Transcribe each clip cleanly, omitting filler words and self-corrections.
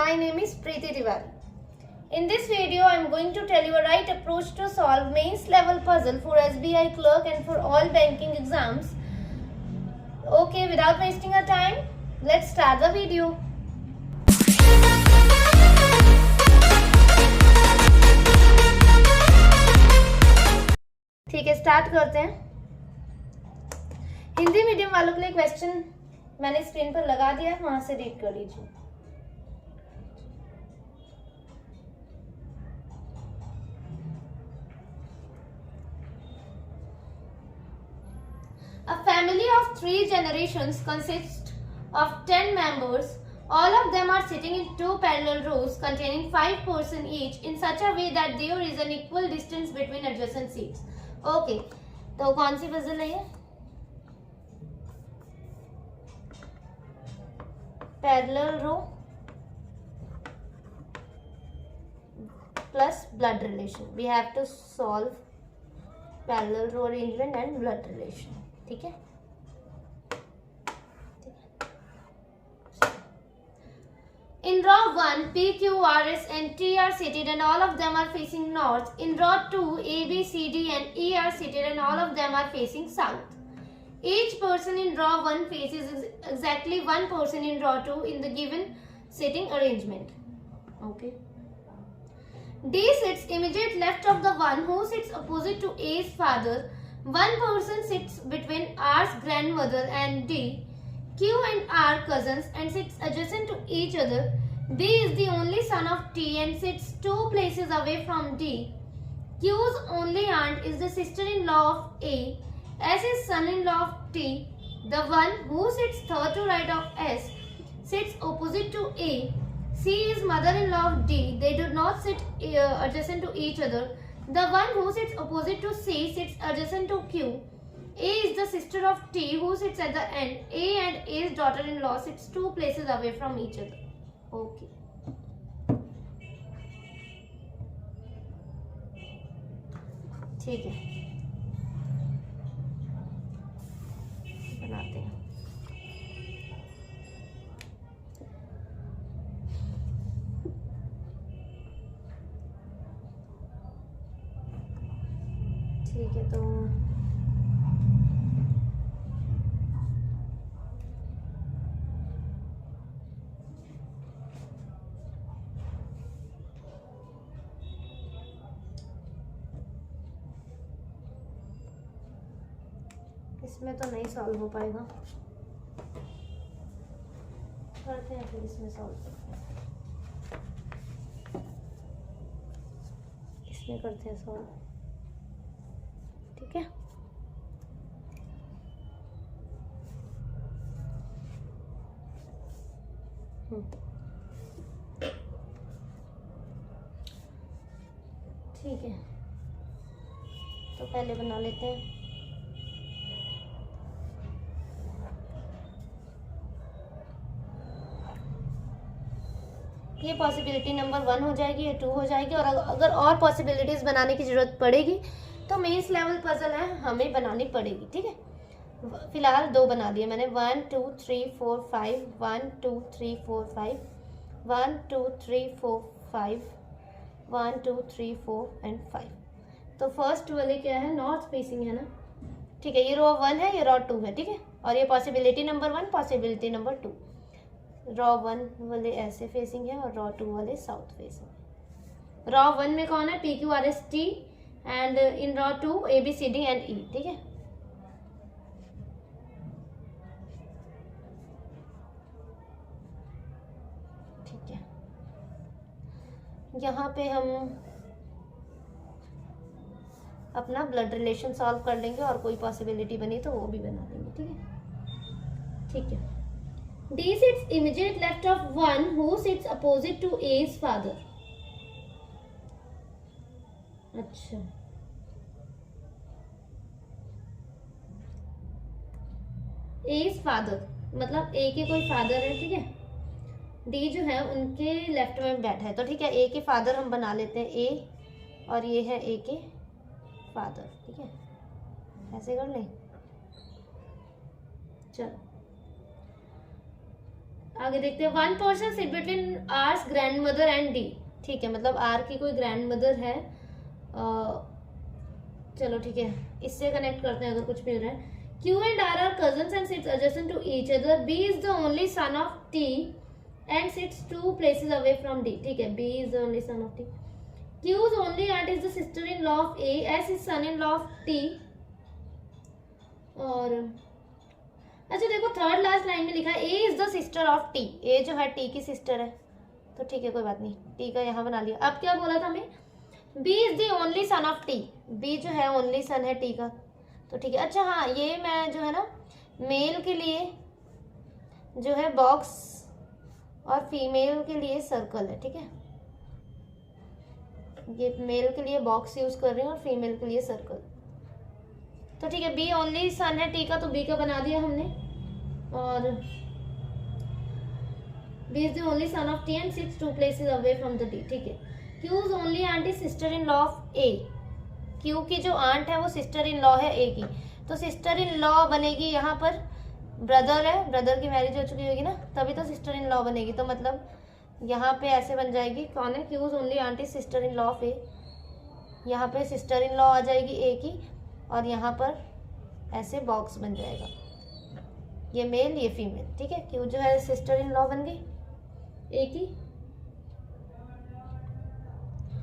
my name is Preeti Tiwari. In this video, I am going to tell you a right approach to solve mains level puzzle for SBI clerk and for all banking exams. Okay, without wasting our time, let's start the video. ठीक है, start करते हैं। Hindi medium वालों के लिए question मैंने screen पर लगा दिया है, वहां से रीड कर लीजिए। A family of 3 generations consists of 10 members. All of them are sitting in 2 parallel rows containing 5 persons each in such a way that there is an equal distance between adjacent seats. Okay, तो कौन सी puzzle है ये? Parallel row plus blood relation. We have to solve parallel row arrangement and blood relation. ठीक है? In row 1, P, Q, R, S and T are seated and all of them are facing north. In row 2, A, B, C, D and E are seated and all of them are facing south. Each person in row 1 faces exactly one person in row 2 in the given sitting arrangement. Okay. D sits immediate left of the one who sits opposite to A's father. One person sits between R's grandmother and D. Q and R cousins and sits adjacent to each other. B is the only son of T and sits 2 places away from D. Q's only aunt is the sister-in-law of A. S is son-in-law of T. The one who sits third to right of S sits opposite to A. C is mother-in-law of D. They do not sit adjacent to each other. The one who sits opposite to C sits adjacent to Q. A is the sister of T who sits at the end. A and A's daughter-in-law sits 2 places away from each other. Okay. ठीक है, बनाते हैं। ठीक है, तो इसमें तो नहीं सॉल्व हो पाएगा, करते हैं फिर इसमें सॉल्व करते हैं, इसमें करते हैं सॉल्व। ठीक है, ठीक है, तो पहले बना लेते हैं। ये पॉसिबिलिटी नंबर 1 हो जाएगी, ये 2 हो जाएगी, और अगर और पॉसिबिलिटीज बनाने की जरूरत पड़ेगी तो मेंस लेवल पजल है हमें बनानी पड़ेगी। ठीक है, फिलहाल 2 बना लिए मैंने, 1 2 3 4 5, 1 2 3 4 5, 1 2 3 4 5, 1 2 3 4 एंड 5। तो फर्स्ट वाले क्या है, नॉर्थ फेसिंग है ना। ठीक है, ये रो 1 है, ये रो 2 है। ठीक है, और ये possibility number 1, possibility number 2। Raw 1 वाले ऐसे फेसिंग है और रॉ 2 वाले साउथ फेसिंग है। रॉ 1 में कौन है, P Q R S T and in row 2 A B C D and E. ठीक है, ठीक है, यहाँ पे हम अपना ब्लड रिलेशन सॉल्व कर लेंगे और कोई पॉसिबिलिटी बनी तो वो भी बना देंगे। ठीक है, ठीक है। D sits immediate left of one who sits opposite to A's father. अच्छा, A's father मतलब A के कोई फादर है। ठीक है, D जो है उनके लेफ्ट में बैठा है, तो ठीक है, A के फादर हम बना लेते हैं A, और ये है A के फादर। ठीक है, ऐसे कर लें। चलो, आगे देखते हैं, one person sit between R's grand mother and D. ठीक है, मतलब आर की कोई ग्रैंड मदर है, चलो ठीक है, इससे कनेक्ट करते हैं अगर कुछ मिल रहा है। Q and R are cousins and sits adjacent to each other. B is the only son of T and sits 2 places away from D. ठीक है, B is the only son of T. Q's only aunt is the sister-in-law of A. S is son-in-law of T. और अच्छा देखो, third last line में लिखा है A is the sister of T. A जो है T की sister है, तो ठीक है कोई बात नहीं, T का यहाँ बना लिया। अब क्या बोला था हमें, B is the only son of T. B जो है ओनली सन है T का, तो ठीक है। अच्छा हाँ, ये मैं जो है ना मेल के लिए जो है बॉक्स और फीमेल के लिए सर्कल है, ठीक है, ये मेल के लिए बॉक्स यूज कर रहे हैं और फीमेल के लिए सर्कल, तो ठीक है। बी ओनली सन है टी का, तो बी का बना दिया हमने, और B is the only son of T and sits 2 places away from the D, ठीक है। Q's only aunt is sister in law of A. Q की जो आंट है वो सिस्टर इन लॉ है ए की, तो सिस्टर इन लॉ बनेगी यहाँ पर, ब्रदर है, ब्रदर की मैरिज हो चुकी होगी ना, तभी तो सिस्टर इन लॉ बनेगी, तो मतलब यहाँ पे ऐसे बन जाएगी, कौन है, Q's only aunt is sister in law of A, यहाँ पे सिस्टर इन लॉ आ जाएगी ए की, और यहाँ पर ऐसे बॉक्स बन जाएगा, ये मेल ये फीमेल, ठीक है। क्यू जो है सिस्टर इन लॉ बन गई ए की,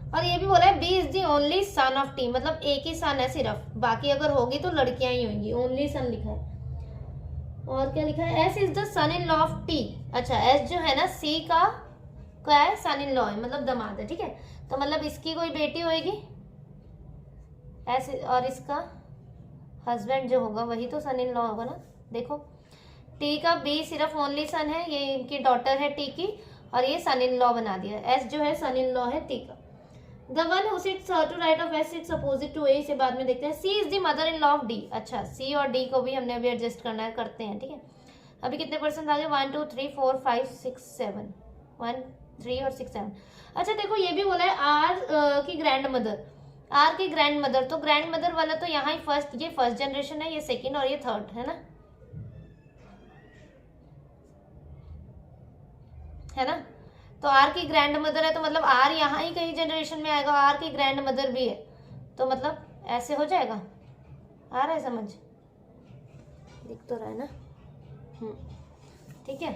और ये भी बोला है B is the only son of T, मतलब एक ही सन है सिर्फ, बाकी अगर होगी तो लड़कियां ही होंगी, ओनली सन लिखा है। और क्या लिखा है, S is the son in law of T. अच्छा, एस जो है ना सी का क्या है, सन इन लॉ है, मतलब दामाद है, ठीक है, तो मतलब इसकी कोई बेटी होगी एस, और इसका हस्बैंड जो होगा वही तो सन इन लॉ होगा ना। देखो टी का बी सिर्फ ओनली सन है, ये इनकी डॉटर है टी की, और ये सन इन लॉ बना दिया, एस जो है सन इन लॉ है टी का। The one who sits to right of S sits opposite to A, इसे बाद में देखते हैं। C is the mother in law of D। अच्छा, C और D को भी हमने अभी एडजस्ट करना है, करते हैं, ठीक है। अभी कितने परसेंट आ गए, 1 2 3 4 5 6 7, 1 3 और 6 7। अच्छा देखो, ये भी बोला है R की ग्रैंड मदर, R की ग्रैंड मदर, तो ग्रैंड मदर वाला तो यहाँ ही फर्स्ट, ये फर्स्ट जनरेशन है, ये सेकेंड और ये थर्ड है ना, तो आर की ग्रैंड मदर है, तो मतलब आर यहाँ ही कहीं जनरेशन में आएगा, आर की ग्रैंड मदर भी है, तो मतलब ऐसे हो जाएगा, आ रहा है समझ, दिख तो रहा है ना, ठीक है।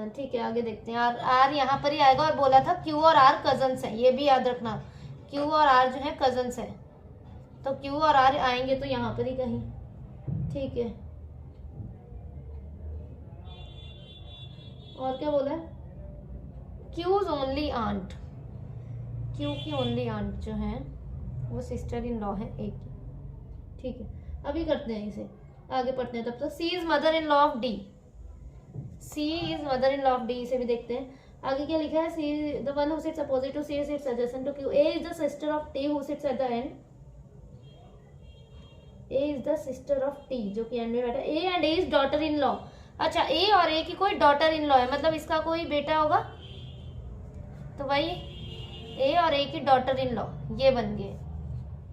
ठीक है, आगे देखते हैं। आर यहाँ पर ही आएगा, और बोला था क्यू और आर कजन्स है, ये भी याद रखना, क्यू और आर जो है कजन्स है, तो क्यू और आर आएंगे तो यहाँ पर ही कहीं, ठीक है। और क्या बोला है, क्यूज ओनली आंट, क्यू की ओनली आंट जो है वो सिस्टर इन लॉ है एक की, ठीक है। अभी करते हैं इसे, आगे पढ़ते हैं, तब तक C is mother in law of D, C is mother in law of D, इसे भी देखते हैं। आगे क्या लिखा है, C the one who sits opposite to C sits adjacent to Q. A is the sister of T who sits at the end, A is the sister of T जो कि एंड में बैठा है। A and A is daughter in law. अच्छा, ए और ए की कोई daughter in law है, मतलब इसका कोई बेटा होगा, तो भाई ए और ए की डॉटर इन लॉ ये बन गए,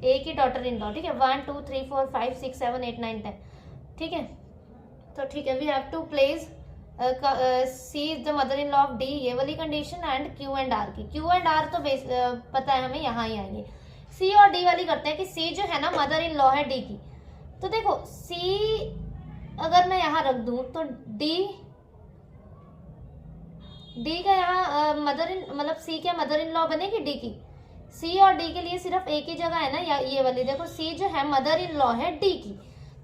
ए की डॉटर इन लॉ, ठीक है। 1 2 3 4 5 6 7 8 9 10, ठीक है। तो ठीक है, we have to place C is the mother in law of D, ये वाली condition, and Q and R की। क्यू एंड आर तो पता है हमें, यहाँ ही आएंगे। सी और डी वाली करते हैं कि सी जो है ना मदर इन लॉ है डी की, तो देखो सी अगर मैं यहाँ रख दूं तो डी का यहाँ मदर इन, मतलब सी क्या मदर इन लॉ बनेगी डी की। सी और डी के लिए सिर्फ एक ही जगह है ना, या ये वाली, देखो सी जो है मदर इन लॉ है डी की,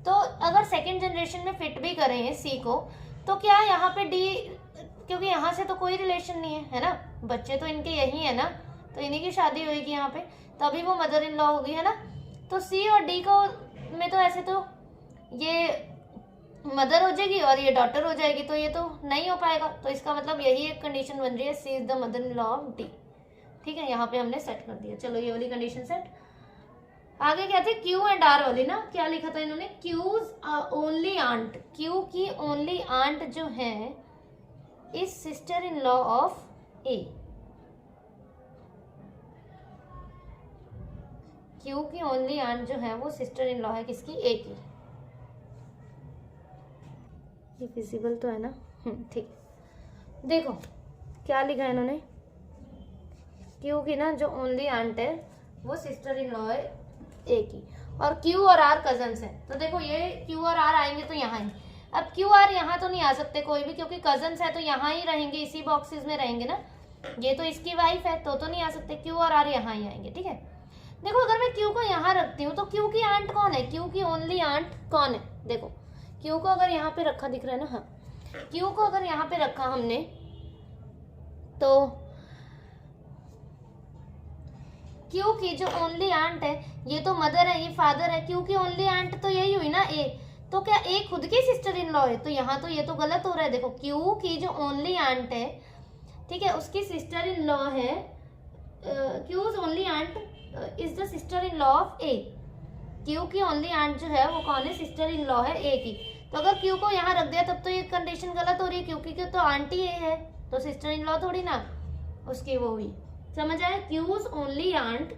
तो अगर सेकेंड जनरेशन में फिट भी करें सी को, तो क्या यहाँ पे डी, क्योंकि यहाँ से तो कोई रिलेशन नहीं है ना, बच्चे तो इनके यही है ना, तो इन्हीं की शादी होगी यहाँ पे, तभी वो मदर इन लॉ होगी, है ना। तो सी और डी को में तो ऐसे तो ये मदर हो जाएगी और ये डॉटर हो जाएगी, तो ये तो नहीं हो पाएगा, तो इसका मतलब यही एक कंडीशन बन रही है, C is the mother in law of D, ठीक है। यहाँ पे हमने सेट कर दिया, चलो ये वाली कंडीशन सेट। आगे क्या थे, क्यू एंड आर वाली ना, क्या लिखा था इन्होंने, क्यूज ओनली आंट, क्यू की ओनली आंट जो है is sister in law of A. Q की ओनली आंट जो है वो सिस्टर इन लॉ है किसकी, ए की। ये विजिबल तो है ना, ठीक, देखो क्या लिखा है इन्होंने, क्यू की ना जो ओनली आंट है वो सिस्टर इन लॉ है ए की, और क्यू और आर कजन्स है। तो देखो ये क्यू और आर आएंगे तो यहाँ ही, अब क्यू आर यहाँ तो नहीं आ सकते कोई भी, क्योंकि कजन्स है तो यहाँ ही रहेंगे, इसी बॉक्सेस में रहेंगे ना। ये तो इसकी वाइफ है तो नहीं आ सकते, क्यू और आर यहाँ ही आएंगे। ठीक है, देखो अगर मैं क्यू को यहाँ रखती हूँ तो क्यू की आंट कौन है, क्यू की ओनली आंट कौन है। देखो क्यू को अगर यहाँ पे रखा, दिख रहा है ना, हाँ, क्यू को अगर यहाँ पे रखा हमने तो क्यू की जो ओनली आंट है, ये तो मदर है, ये फादर है, क्यू की ओनली आंट तो यही हुई ना ए, तो क्या ए खुद की सिस्टर इन लॉ है, तो यहाँ तो ये तो गलत हो रहा है। देखो क्यू की जो ओनली आंट है, ठीक है, उसकी सिस्टर इन लॉ है, Q's only aunt is the sister in law of A. Q की ओनली आंट जो है वो कौन है, सिस्टर इन लॉ है ए की। तो अगर क्यू को यहाँ रख दिया तब तो ये कंडीशन गलत हो रही है, क्योंकि तो आंटी ए है, तो सिस्टर इन लॉ थोड़ी ना उसकी वो हुई। समझ आया, Q's only aunt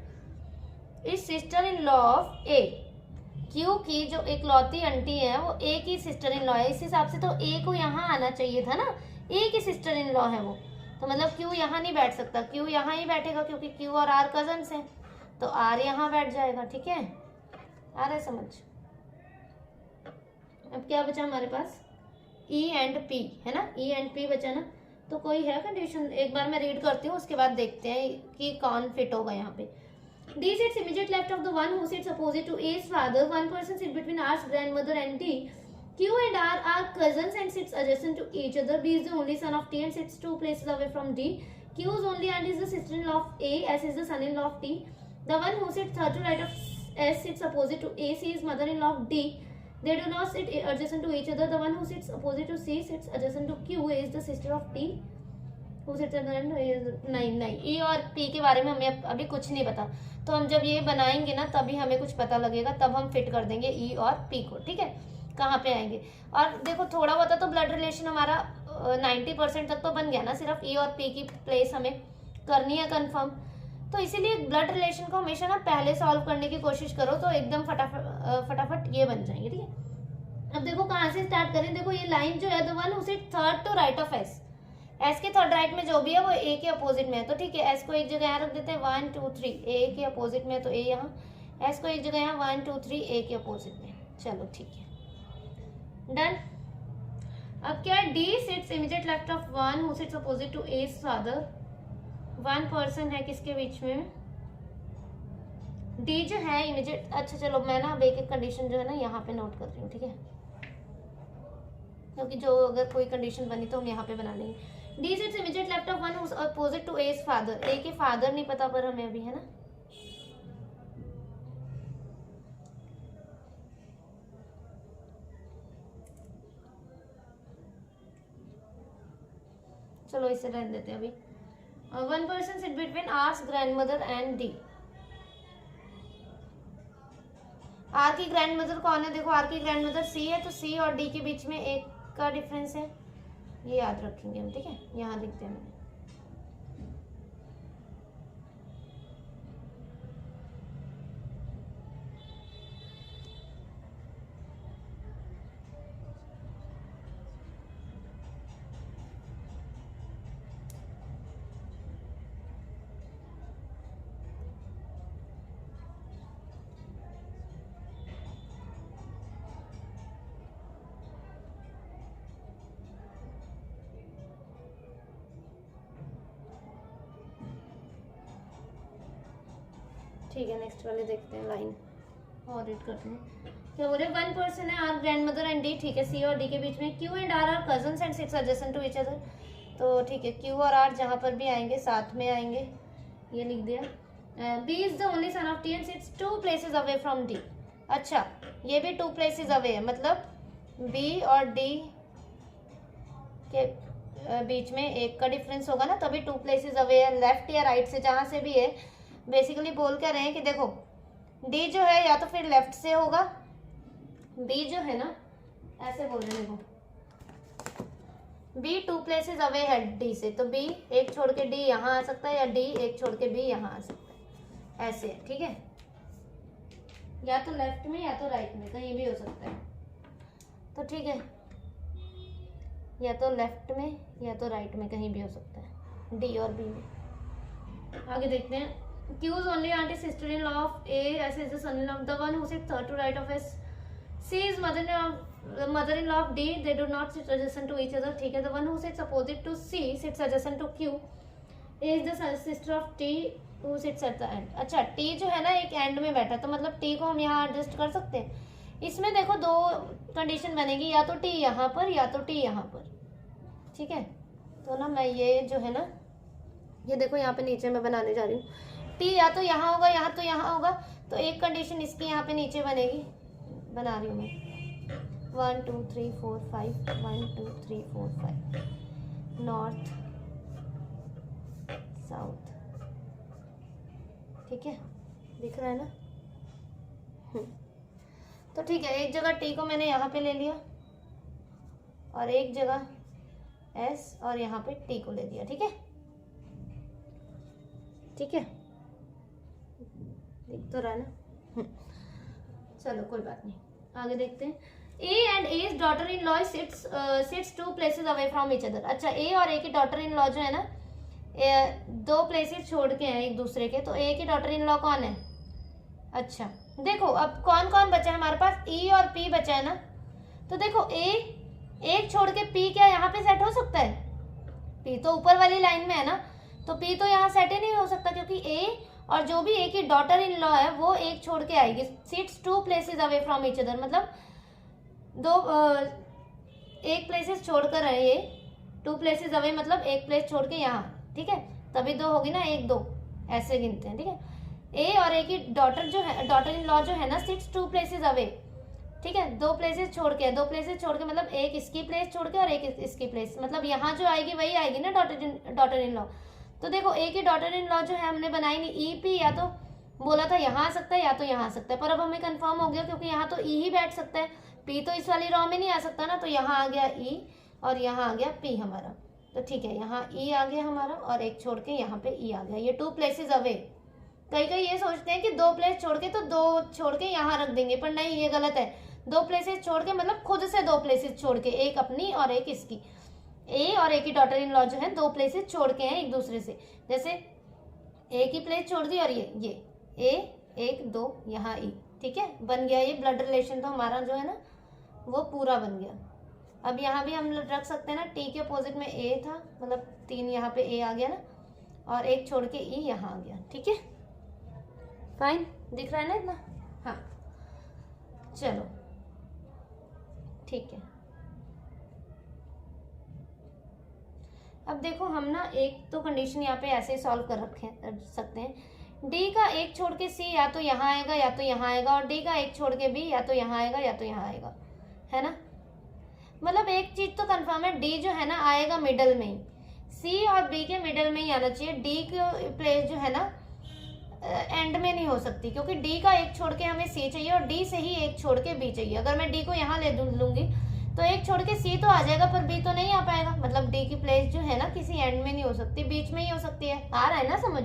is sister in law of A. Q की जो एक लौती आंटी है वो ए की सिस्टर इन लॉ है, इस हिसाब से तो ए को यहाँ आना चाहिए था ना, ए की सिस्टर इन लॉ है वो, तो मतलब क्यू यहाँ नहीं बैठ सकता, क्यू यहाँ ही बैठेगा क्योंकि क्यू और आर कजन्स हैं, तो आर यहाँ बैठ जाएगा। ठीक है, आ रहा है समझ। अब क्या बचा हमारे पास, ई एंड पी है ना, ई एंड पी बचा ना, तो कोई है कंडीशन, एक बार मैं रीड करती हूँ उसके बाद देखते हैं कि कौन फिट होगा यहाँ पे। D sits immediate left of the one who sits opposite to A's father. One person sits between R's grandmother and D. Q and R are cousins and sits adjacent to each other. B is the only son of T and sits 2 places away from D. Q's only aunt is the sister-in-law of A. S is the son-in-law of T. The one who sits third to right of S sits opposite to A. C is mother-in-law of D. They do not sit adjacent to each other. The one who sits opposite to C sits adjacent to Q. A is the sister of T. नहीं, ई और P के बारे में हमें अभी कुछ नहीं पता, तो हम जब ये बनाएंगे ना तभी हमें कुछ पता लगेगा, तब हम फिट कर देंगे ई और पी को। ठीक है, कहाँ पे आएंगे। और देखो थोड़ा बहुत तो ब्लड रिलेशन हमारा 90% तक तो बन गया ना, सिर्फ ई और पी की प्लेस हमें करनी है कंफर्म, तो इसीलिए ब्लड रिलेशन को हमेशा ना पहले सॉल्व करने की कोशिश करो तो एकदम फटाफट ये बन जाएंगे। ठीक है, अब देखो कहाँ से स्टार्ट करें। देखो ये लाइन जो है, the one who sit third to right of S, S के थर्ड राइट में जो भी है वो ए के अपोजिट में है, तो ठीक है एस को एक जगह यहाँ रख देते हैं 1 2 3, ए के अपोजिट में है तो ए यहाँ, एस को एक जगह यहाँ 1 2 3 ए के अपोजिट में। चलो ठीक है, डन। अब क्या है, D sits immediate left of one who sits opposite to A's father. One person है किसके बीच में, डी जो है इमीडिएट। अच्छा चलो मैं ना अब एक एक कंडीशन जो है ना यहाँ पे नोट कर रही हूँ, ठीक है, क्योंकि जो अगर कोई कंडीशन बनी तो हम यहाँ पे बना लेंगे। D sits immediate left of one who opposite to A's father. A के फादर नहीं पता पर हमें अभी, है ना, चलो इसे रहने देते हैं अभी। One person sit between R's grand mother and D. R की ग्रैंड मदर कौन है, देखो आर की ग्रैंड मदर सी है, तो सी और डी के बीच में एक का डिफरेंस है, ये याद रखेंगे हम। ठीक है, यहाँ लिखते हैं। ठीक है, नेक्स्ट वाले देखते हैं, लाइन और रीड करते हैं। क्या बोले, वन पर्सन है R grand mother and D, ठीक है, सी और डी के बीच में Q and R are cousins and sits adjacent to each other, तो ठीक है क्यू और आर जहाँ पर भी आएंगे साथ में आएंगे, ये लिख दिया। B is the only son of T and sits 2 places away from D. अच्छा ये भी 2 places अवे है, मतलब बी और डी के बीच में एक का डिफरेंस होगा ना, तभी 2 places अवे है, लेफ्ट या राइट से जहाँ से भी है। बेसिकली बोल क्या रहे हैं कि देखो डी जो है या तो फिर लेफ्ट से होगा, बी जो है ना ऐसे बोल रहे हैं, देखो बी 2 places अवे है डी से, तो बी एक छोड़ के डी यहाँ आ सकता है, या डी एक छोड़ के बी यहाँ आ सकता है, ऐसे है। ठीक है, या तो लेफ्ट में या तो राइट में, कहीं भी हो सकता है। तो ठीक है, या तो लेफ्ट में या तो राइट में, कहीं भी हो सकता है, डी और बी में। आगे देखते हैं। Q is only auntie sister-in-law of A. S is the son-in-law of the one who sits third to right of S. C is mother-in-law of D. They do not sit adjacent to each other. ठीक है, the one who sits opposite to C sits adjacent to Q. A is the sister of T who sits at the end. अच्छा, T जो है ना एक and में बैठा, तो मतलब T को हम यहाँ एडजस्ट कर सकते हैं। इसमें देखो दो कंडीशन बनेगी, या तो T यहाँ पर या तो T यहाँ पर। ठीक है, तो ना मैं ये जो है ना, ये देखो यहाँ पे नीचे मैं बनाने जा रही हूँ। T या तो यहाँ होगा या तो यहाँ होगा, तो एक कंडीशन इसकी यहाँ पे नीचे बनेगी, बना रही हूँ मैं। 1 2 3 4 5 1 2 3 4 5 नॉर्थ साउथ। ठीक है, दिख रहा है ना? तो ठीक है, एक जगह T को मैंने यहाँ पे ले लिया और एक जगह S और यहाँ पे T को ले लिया। ठीक है, ठीक है, दिख तो रहा है ना? चलो कोई बात नहीं, आगे देखते हैं। A and A's daughter-in-law sits 2 places away from each other. अच्छा, A और A की daughter-in-law जो है ना, 2 places छोड़ के हैं एक दूसरे के, तो A की daughter-in-law कौन है? अच्छा देखो, अब कौन कौन बचा है हमारे पास? E और P बचा है ना। तो देखो A एक छोड़ के P क्या यहाँ पे सेट हो सकता है? P तो ऊपर वाली लाइन में है ना, तो P तो यहाँ सेट ही नहीं हो सकता, क्योंकि A और जो भी A की डॉटर इन लॉ है वो एक छोड़ के आएगी। Sits 2 places away from each other, मतलब एक प्लेसेस छोड़कर है ये, 2 places अवे मतलब एक प्लेस छोड़ के यहाँ। ठीक है, तभी 2 होगी ना, 1 2 ऐसे गिनते हैं। ठीक है, A और A की डॉटर जो है, डॉटर इन लॉ जो है ना, सिट्स 2 places अवे। ठीक है, 2 places छोड़ के, 2 places छोड़ के मतलब एक इसकी प्लेस छोड़ के और एक इसकी प्लेस, मतलब यहाँ जो आएगी वही आएगी ना डॉटर इन लॉ। तो देखो A की डॉटर इन लॉ जो है हमने बनाई नहीं, E P या तो बोला था यहाँ आ सकता है या तो यहाँ आ सकता है, पर अब हमें कंफर्म हो गया क्योंकि यहाँ तो E ही बैठ सकता है, P तो इस वाली रॉ में नहीं आ सकता ना, तो यहाँ आ गया E और यहाँ आ गया P हमारा। तो ठीक है, यहाँ E आ गया हमारा और एक छोड़ के यहाँ पे E आ गया, ये 2 places अवे। कई कई ये सोचते हैं कि 2 प्लेस छोड़ के तो 2 छोड़ के यहाँ रख देंगे, पर नहीं, ये गलत है। 2 places छोड़ के मतलब खुद से 2 places छोड़ के, एक अपनी और एक इसकी। A और A की डॉटर इन लॉ जो है 2 places छोड़ के हैं एक दूसरे से, जैसे A की प्लेस छोड़ दी और ये A 1 2 यहाँ E। ठीक है, बन गया ये ब्लड रिलेशन, तो हमारा जो है ना वो पूरा बन गया। अब यहाँ भी हम रख सकते हैं ना, T के अपोजिट में A था, मतलब 3 यहाँ पे A आ गया ना, और एक छोड़ के E यहाँ आ गया। ठीक है, फाइन, दिख रहा है ना इतना? हाँ चलो ठीक है। अब देखो हम ना एक तो कंडीशन यहाँ पे ऐसे सॉल्व कर सकते हैं। D का एक छोड़ के C या तो यहाँ आएगा या तो यहाँ आएगा, और D का एक छोड़ के B या तो यहाँ आएगा या तो यहाँ आएगा, है ना? मतलब एक चीज तो कंफर्म है, D जो है ना आएगा मिडल में ही, C और B के मिडल में ही आना चाहिए। D की प्लेस जो है ना एंड में नहीं हो सकती, क्योंकि D का एक छोड़ के हमें C चाहिए और D से ही एक छोड़ के B चाहिए। अगर मैं D को यहाँ ले लूंगी तो एक छोड़ के C तो आ जाएगा पर B तो नहीं आ पाएगा, मतलब D की प्लेस जो है ना किसी एंड में नहीं हो सकती, बीच में ही हो सकती है। आ रहा है ना समझ?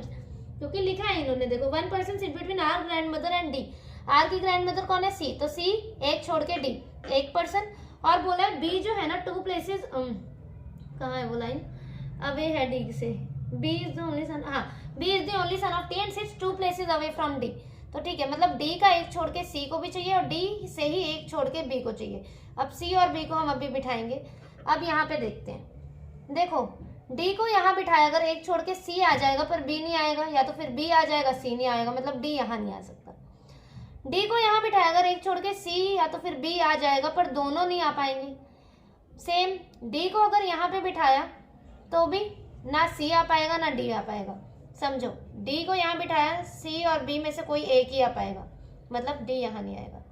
क्योंकि लिखा है इन्होंने, देखो 1 person sit between R grand mother and D। R की ग्रैंड मदर कौन है? C, तो C एक छोड़ के D, एक पर्सन। और बोला है B जो है ना 2 places, कहाँ है वो लाइन? अवे है D से, B is the only son, हाँ B is the only son of T and sits 2 places away from D। तो ठीक है, मतलब D का एक छोड़ के C को भी चाहिए और D से ही एक छोड़ के B को चाहिए। अब C और B को हम अभी बिठाएंगे। अब यहाँ पे देखते हैं, देखो D को यहाँ बिठाया, अगर एक छोड़ के C आ जाएगा पर B नहीं आएगा, या तो फिर B आ जाएगा C नहीं आएगा, मतलब D यहाँ नहीं आ सकता। D को यहाँ बिठाया, अगर एक छोड़ के C या तो फिर B आ जाएगा पर दोनों नहीं आ पाएंगे। सेम D को अगर यहाँ पे बिठाया तो भी ना C आ पाएगा ना D आ पाएगा। समझो, D को यहाँ बिठाया, C और B में से कोई एक ही आ पाएगा, मतलब D यहाँ नहीं आएगा।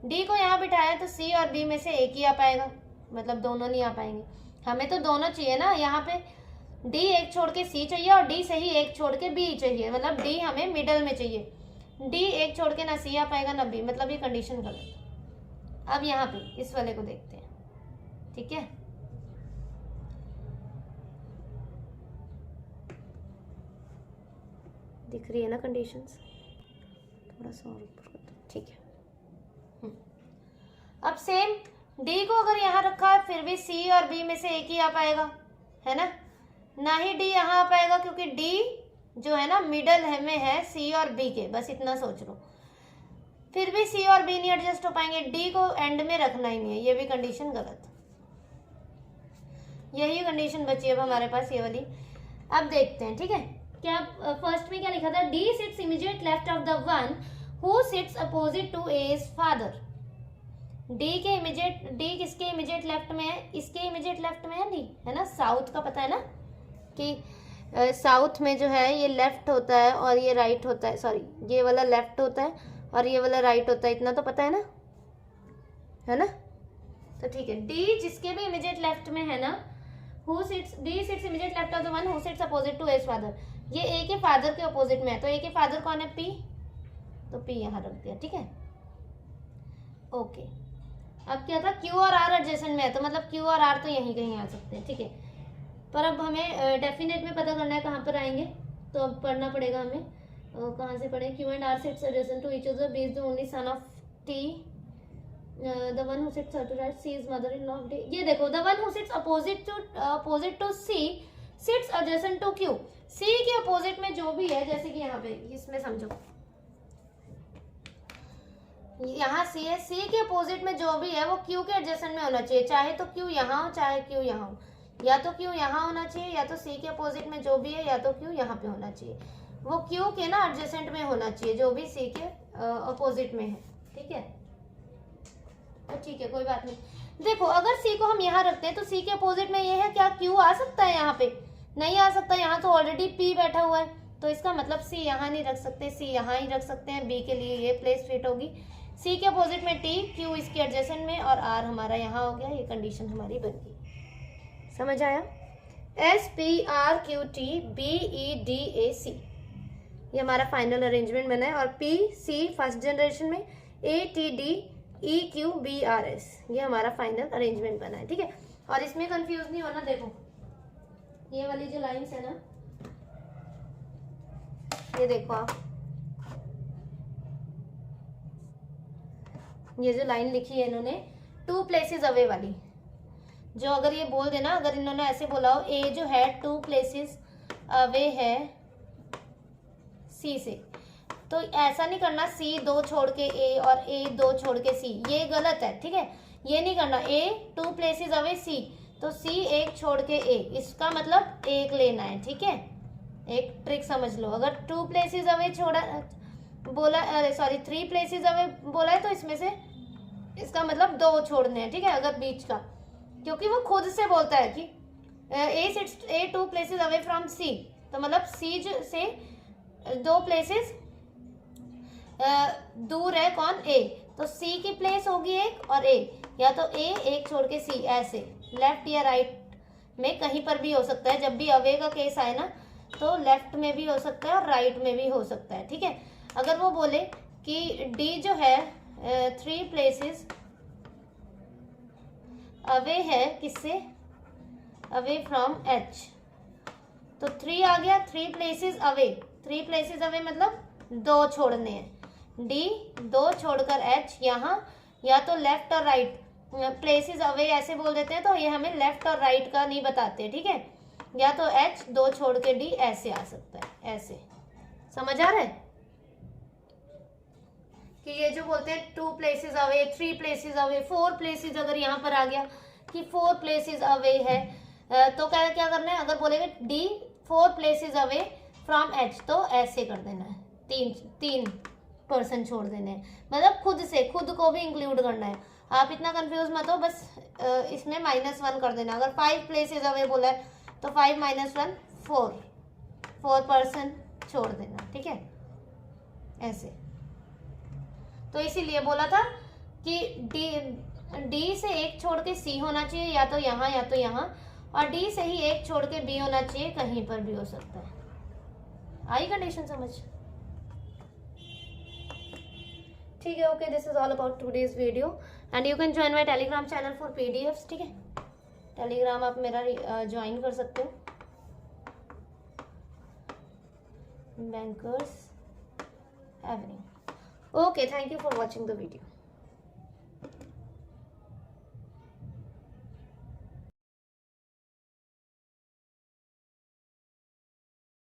D को यहाँ बिठाया तो C और B में से एक ही आ पाएगा, मतलब दोनों नहीं आ पाएंगे। हमें तो दोनों चाहिए ना, यहाँ पे D एक छोड़ के C चाहिए और D से ही एक छोड़ के B चाहिए, मतलब D हमें मिडल में चाहिए। D एक छोड़ के ना C आ पाएगा ना B, मतलब ये कंडीशन गलत। अब यहाँ पे इस वाले को देखते हैं, ठीक है? दिख रही है ना कंडीशंस? थोड़ा सा और ऊपर कर दो, ठीक है। अब सेम डी को अगर यहाँ रखा है फिर भी सी और बी में से एक ही आ पाएगा, है ना ही डी यहाँ आ पाएगा, क्योंकि डी जो है ना मिडल है में है सी और बी के, बस इतना सोच लो। फिर भी सी और बी नहीं एडजस्ट हो पाएंगे, डी को एंड में रखना ही नहीं है, ये भी कंडीशन गलत। यही कंडीशन बची अब हमारे पास ये वाली। अब देखते हैं, ठीक है। क्या फर्स्ट में क्या लिखा था, D sits immediate left of the one who sits opposite to A's father. D के इमीडिएट, डी किसके इमीडिएट लेफ्ट में है, इसके इमीडिएट लेफ्ट में है डी, है ना। साउथ का पता है ना कि साउथ में जो है ये लेफ्ट होता है और ये राइट होता है, सॉरी ये वाला लेफ्ट होता है और ये वाला राइट होता है, इतना तो पता है ना, है ना। तो ठीक है, डी जिसके भी इमीडिएट लेफ्ट में है ना, who sits, D sits immediate left of the one who sits opposite to A's father, ये ए के फादर के अपोजिट में है, तो ए के फादर कौन है, पी, तो पी यहाँ रख दिया, ठीक है, ओके। अब क्या था, क्यू और आर एडजेसेंट में है, तो मतलब क्यू और आर तो यहीं कहीं आ सकते हैं, ठीक है। पर अब हमें डेफिनेट में पता करना है कहाँ पर आएंगे, तो अब पढ़ना पड़ेगा हमें, कहाँ से पढ़े, Q and R sits adjacent to each other, B is the only son of T, the one who sits to right, C is mother in law of D. ये देखो, the one who sits opposite to C sits adjacent to Q, C के opposite में जो भी है, जैसे कि यहाँ पे इसमें समझो यहाँ सी है, सी के अपोजिट में जो भी है वो क्यू के एडजेसेंट में होना चाहिए, चाहे तो क्यू यहाँ हो चाहे क्यू यहाँ हो, या तो क्यू यहाँ होना चाहिए, या तो सी के अपोजिट में जो भी है, या तो क्यू यहाँ पे होना चाहिए, वो क्यू के ना एडजेसेंट में होना चाहिए जो भी सी के अपोजिट में है, ठीक है। तो ठीक है, कोई बात नहीं। देखो अगर सी को हम यहाँ रखते हैं तो सी के अपोजिट में ये है, क्या क्यू आ सकता है यहाँ पे, नहीं आ सकता, यहाँ तो ऑलरेडी पी बैठा हुआ है, तो इसका मतलब सी यहाँ नहीं रख सकते, सी यहाँ ही रख सकते हैं, बी के लिए ये प्लेस फिट होगी, सी के अपोजिट में टी, क्यू इसके एडजेसेंट में, और आर हमारा यहाँ हो गया, ये कंडीशन हमारी बन गई, समझ आया। S P R Q T B E D A C, ये हमारा फाइनल अरेंजमेंट बना है, और पी सी फर्स्ट जनरेशन में, A T D E Q B R S, ये हमारा फाइनल अरेंजमेंट बना है, ठीक है। और इसमें कंफ्यूज नहीं होना, देखो ये वाली जो लाइन्स है ना, ये देखो आप, ये जो लाइन लिखी है इन्होंने टू प्लेसेस अवे वाली, जो अगर ये बोल देना, अगर इन्होंने ऐसे बोला हो ए जो है टू प्लेसेस अवे है सी से, तो ऐसा नहीं करना सी दो छोड़ के ए और ए दो छोड़ के सी, ये गलत है, ठीक है। ये नहीं करना, ए टू प्लेसेस अवे सी, तो सी एक छोड़ के ए, इसका मतलब एक लेना है, ठीक है। एक ट्रिक समझ लो, अगर टू प्लेसेस अवे छोड़ा बोला, अरे सॉरी थ्री प्लेसेस अवे बोला है, तो इसमें से इसका मतलब दो छोड़ने हैं, ठीक है, अगर बीच का, क्योंकि वो खुद से बोलता है कि A sits A two places away from C, तो मतलब सी से दो प्लेसेस दूर है कौन, ए, तो सी की प्लेस होगी एक और ए, या तो ए एक छोड़ के सी, ऐसे लेफ्ट या राइट में कहीं पर भी हो सकता है, जब भी अवे का केस आए ना तो लेफ्ट में भी हो सकता है और राइट में भी हो सकता है, ठीक है। अगर वो बोले कि डी जो है थ्री प्लेसेस अवे है, किससे, अवे फ्रॉम एच, तो थ्री आ गया, three places away, three places away मतलब दो छोड़ने हैं, डी दो छोड़कर एच, यहाँ या तो लेफ्ट और राइट, प्लेसेस अवे ऐसे बोल देते हैं, तो ये हमें लेफ्ट और राइट का नहीं बताते, ठीक है, या तो एच दो छोड़ के डी ऐसे आ सकता है, ऐसे समझ आ रहा है कि ये जो बोलते हैं two places away, three places away, four places, अगर यहाँ पर आ गया कि फोर प्लेसेस अवे है, तो क्या करना है, अगर बोलेंगे D four places away from H, तो ऐसे कर देना है, तीन पर्सन छोड़ देने हैं, मतलब खुद से, खुद को भी इंक्लूड करना है। आप इतना कंफ्यूज मत हो, बस इसमें -1 कर देना, अगर 5 प्लेसेस अवे बोला है तो 5 - 1 4 पर्सन छोड़ देना, ठीक है, ऐसे। तो इसीलिए बोला था कि डी से एक छोड़ के सी होना चाहिए, या तो यहाँ या तो यहाँ, और डी से ही एक छोड़ के बी होना चाहिए, कहीं पर भी हो सकता है। आई कंडीशन समझ, ठीक है, okay. This is all about today's video and you can join my Telegram channel for PDFs, ठीक है। टेलीग्राम आप मेरा ज्वाइन कर सकते हो, bankers Avenue. Okay, thank you for watching the video.